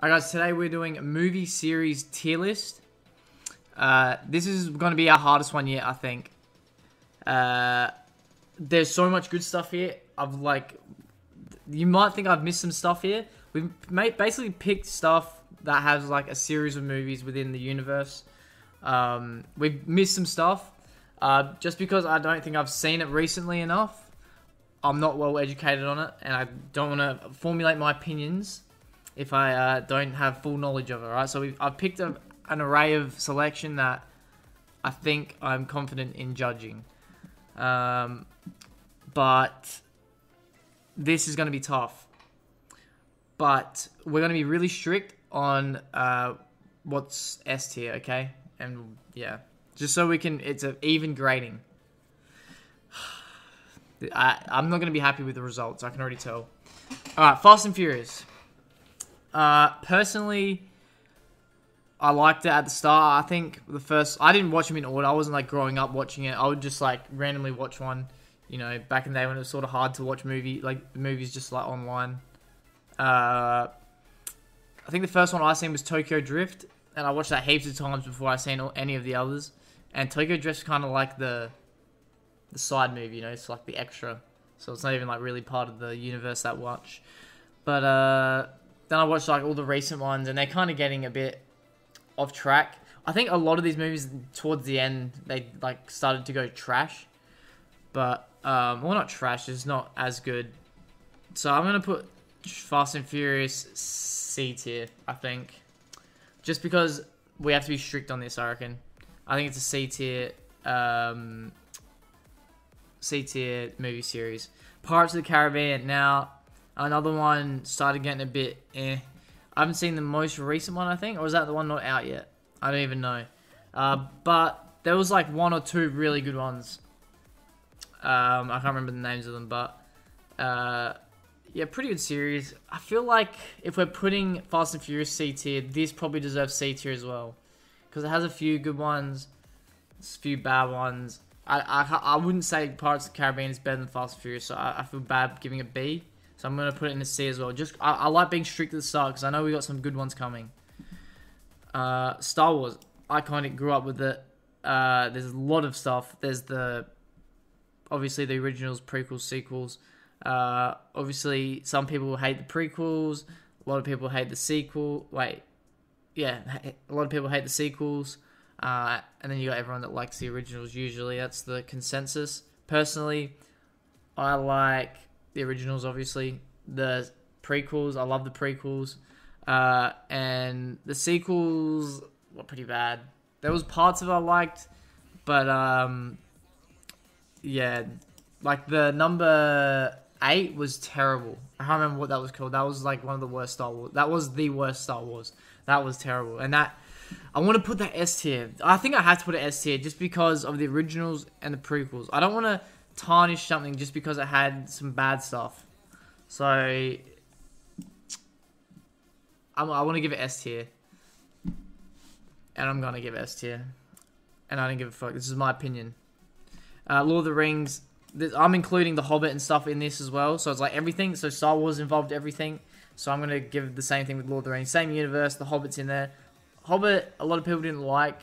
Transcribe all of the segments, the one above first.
Alright guys, today we're doing a movie series tier list. This is going to be our hardest one yet, I think. There's so much good stuff here. You might think I've missed some stuff here. We've basically picked stuff that has like a series of movies within the universe. We've missed some stuff. Just because I don't think I've seen it recently enough. I'm not well educated on it, and I don't want to formulate my opinions if I don't have full knowledge of it, right? So I've picked an array of selection that I think I'm confident in judging. But this is going to be tough. But we're going to be really strict on what's S tier, okay? And yeah, just so it's an even grading. I'm not going to be happy with the results, I can already tell. Alright, Fast and Furious. Personally, I liked it at the start. I think I didn't watch them in order. I wasn't like growing up watching it. I would just like randomly watch one, you know, back in the day when it was sort of hard to watch movies just like online. I think the first one I seen was Tokyo Drift, and I watched that heaps of times before I seen any of the others. And Tokyo Drift's kind of like the side movie, you know, it's like the extra. So it's not even like really part of the universe that much. But then I watched like all the recent ones, and they're kind of getting a bit off track. I think a lot of these movies towards the end, they like started to go trash. But well, not trash, it's not as good. So I'm gonna put Fast and Furious C tier, I think, just because we have to be strict on this. I reckon. I think it's a C tier movie series. Pirates of the Caribbean. Now, another one started getting a bit I haven't seen the most recent one, I think. Or was that the one not out yet? I don't even know. But there was like one or two really good ones. I can't remember the names of them, but yeah, pretty good series. I feel like if we're putting Fast and Furious C tier, this probably deserves C tier as well. Because it has a few good ones, a few bad ones. I wouldn't say Pirates of the Caribbean is better than Fast and Furious, so I feel bad giving it B. So I'm going to put it in a C as well. Just I like being strict at the start because I know we got some good ones coming. Star Wars. Iconic, grew up with it. There's a lot of stuff. There's obviously the originals, prequels, sequels. Obviously, some people hate the prequels. A lot of people hate the sequel. A lot of people hate the sequels. And then you got everyone that likes the originals usually. That's the consensus. Personally, I like the originals, obviously. The prequels, I love the prequels. And the sequels were pretty bad. There was parts of it I liked, but yeah, like the number 8 was terrible. I can't remember what that was called. That was like one of the worst Star Wars. That was the worst Star Wars. That was terrible. And I want to put that S tier. I think I have to put it S tier just because of the originals and the prequels. I don't want to tarnish something just because it had some bad stuff. So I want to give it S tier. And I'm going to give it S tier. And I don't give a fuck. This is my opinion. Lord of the Rings. I'm including The Hobbit and stuff in this as well. So it's like everything. So Star Wars involved everything. So I'm going to give the same thing with Lord of the Rings. Same universe. The Hobbit's in there. Hobbit, a lot of people didn't like.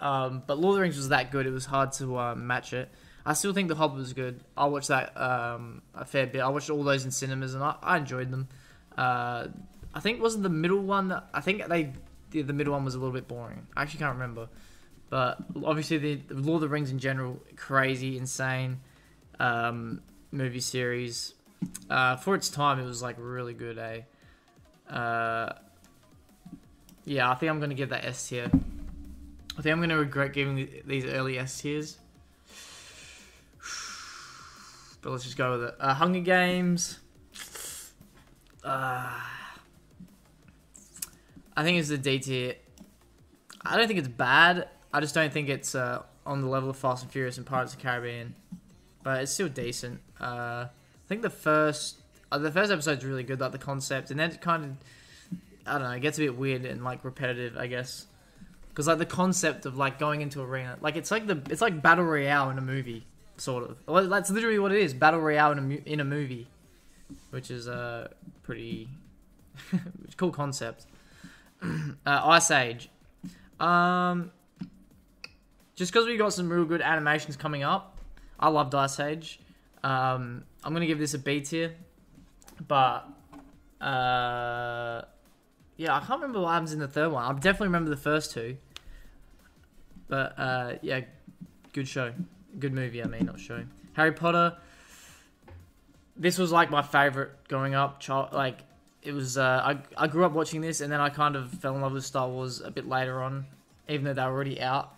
But Lord of the Rings was that good. It was hard to match it. I still think The Hobbit was good. I watched that a fair bit. I watched all those in cinemas, and I enjoyed them. I think wasn't the middle one. The middle one was a little bit boring. I actually can't remember. But obviously the Lord of the Rings in general, crazy, insane movie series. For its time, it was like really good. Yeah, I think I'm gonna give that S tier. I think I'm gonna regret giving these early S tiers. But let's just go with it. Hunger Games. I think it's a D tier. I don't think it's bad. I just don't think it's on the level of Fast and Furious and Pirates of the Caribbean. But it's still decent. I think the first episode's really good, like the concept, and then it kind of, I don't know, it gets a bit weird and like repetitive, I guess. Because like the concept of like going into arena, like it's like battle royale in a movie. Sort of. Well, that's literally what it is. Battle royale in a movie, which is pretty cool concept. Ice Age. Just because we got some real good animations coming up. I loved Ice Age. I'm gonna give this a B tier, but yeah, I can't remember what happens in the third one. I definitely remember the first two, but yeah, good show, good movie. I mean, not show. Harry Potter. This was like my favorite growing up. Like it was. I grew up watching this, and then I kind of fell in love with Star Wars a bit later on, even though they were already out.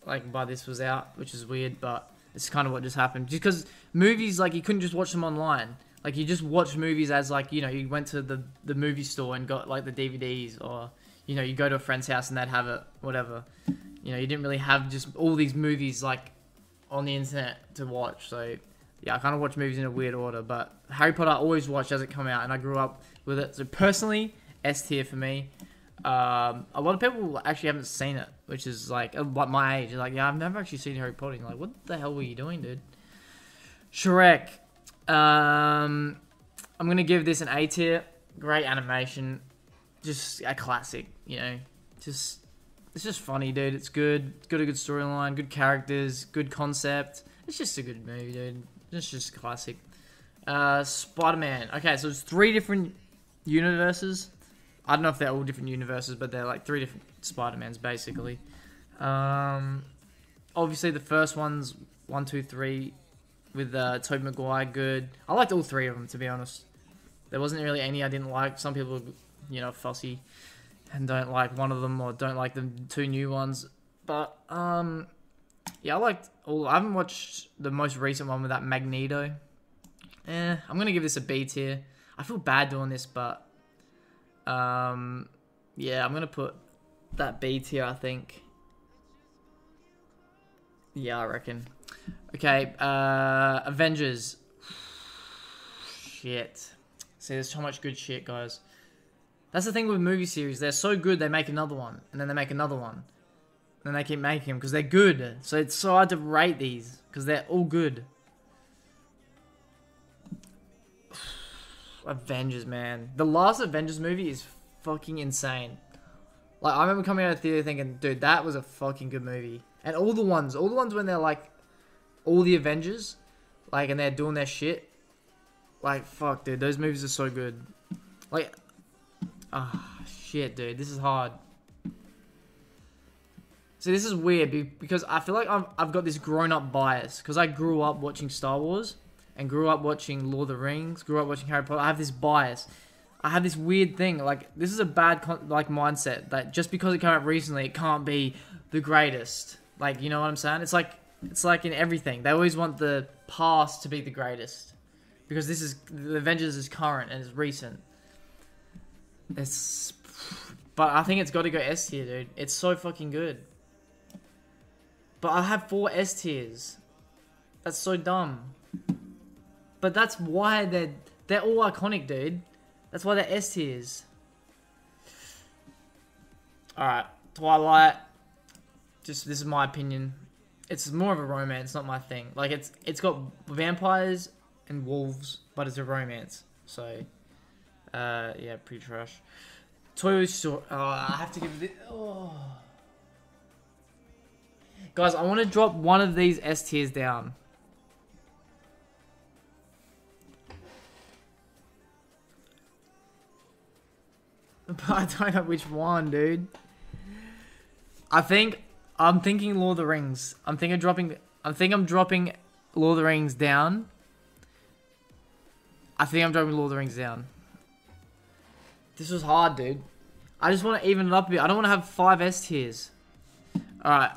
Like by this was out, which is weird, but it's kind of what just happened. Just because movies, like you couldn't just watch them online. Like you just watch movies as like, you know, you went to the movie store and got like the DVDs, or you know, you go to a friend's house and they'd have it, whatever. You know, you didn't really have just all these movies like on the internet to watch. So yeah, I kind of watch movies in a weird order, but Harry Potter I always watched as it come out, and I grew up with it. So personally, S tier for me. A lot of people actually haven't seen it, which is like my age. Like, yeah, I've never actually seen Harry Potter. Like, what the hell were you doing, dude? Shrek. I'm gonna give this an A tier. Great animation, just a classic. You know, it's just funny, dude. It's good. It's got a good storyline, good characters, good concept. It's just a good movie, dude. It's just classic. Spider-Man. Okay, so it's 3 different universes. I don't know if they're all different universes, but they're like 3 different Spider-Mans, basically. Obviously, the first one's 1, 2, 3 with Tobey Maguire, good. I liked all 3 of them, to be honest. There wasn't really any I didn't like. Some people, you know, fussy and don't like one of them, or don't like the 2 new ones. But, yeah, I liked all. I haven't watched the most recent one with that Magneto. I'm going to give this a B tier. I feel bad doing this, but... yeah, I'm gonna put that B tier, I think. Yeah, I reckon. Okay, Avengers. Shit. See, there's so much good shit, guys. That's the thing with movie series. They're so good, they make another one. And then they make another one. And then they keep making them, because they're good. So it's so hard to rate these, because they're all good. Avengers, man. The last Avengers movie is fucking insane. Like, I remember coming out of the theater thinking, dude, that was a fucking good movie. And all the ones when they're like, all the Avengers, like, and they're doing their shit. Like, fuck, dude, those movies are so good. Like, shit, dude, this is hard. So this is weird, because I feel like I've got this grown-up bias, because I grew up watching Star Wars, and grew up watching Lord of the Rings, grew up watching Harry Potter. I have this bias. I have this weird thing. Like, this is a bad mindset that just because it came out recently, it can't be the greatest. Like, you know what I'm saying? It's like in everything. They always want the past to be the greatest, because the Avengers is current and it's recent. But I think it's got to go S tier, dude. It's so fucking good. But I have 4 S tiers. That's so dumb. But that's why they're all iconic, dude. That's why they're S tiers. Alright, Twilight. Just, this is my opinion. It's more of a romance, not my thing. Like, it's got vampires and wolves, but it's a romance. So, yeah, pretty trash. Toy Story. I have to give it... Oh. Guys, I want to drop one of these S tiers down. But I don't know which one, dude. I'm thinking Lord of the Rings. I'm dropping Lord of the Rings down. I think I'm dropping Lord of the Rings down. This was hard, dude. I just want to even it up a bit. I don't want to have 5 S tiers. Alright.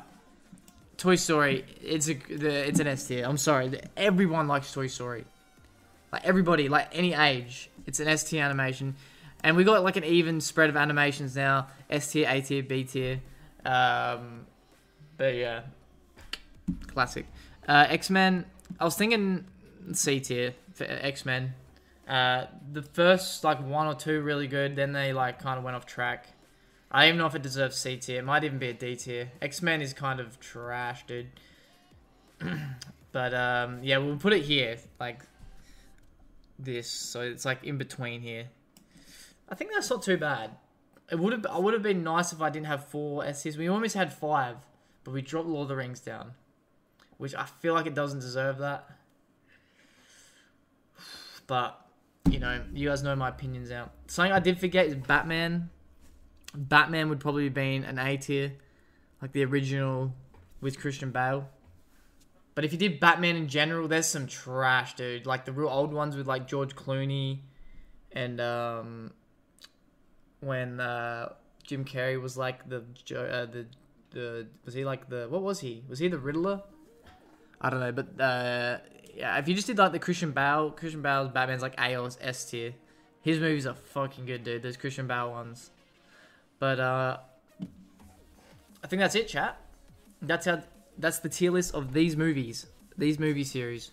Toy Story. It's an S tier. I'm sorry. Everyone likes Toy Story. Like, everybody. Like, any age. It's an S tier animation. And we got like an even spread of animations now. S tier, A tier, B tier. But yeah. Classic. X-Men. I was thinking C tier for X-Men. The first like 1 or 2 really good. Then they like kind of went off track. I don't even know if it deserves C tier. It might even be a D tier. X-Men is kind of trash, dude. But yeah, we'll put it here. Like this. So it's like in between here. I think that's not too bad. It would have been nice if I didn't have 4 S tiers. We almost had 5, but we dropped Lord of the Rings down, which I feel like it doesn't deserve that. But you know, you guys know my opinions now. Something I did forget is Batman. Batman would probably have been an A tier, like the original with Christian Bale. But if you did Batman in general, there's some trash, dude. Like the real old ones with like George Clooney and when Jim Carrey was like the was he like the, what was he? Was he the Riddler? I don't know, but yeah, if you just did like the Christian Bale's Batman's like A or S tier. His movies are fucking good, dude. Those Christian Bale ones. But I think that's it, chat. That's the tier list of these movies, these movie series.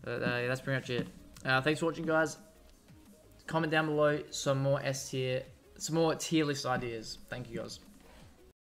That's pretty much it. Thanks for watching, guys. Comment down below some more S tier, some more tier list ideas. Thank you, guys.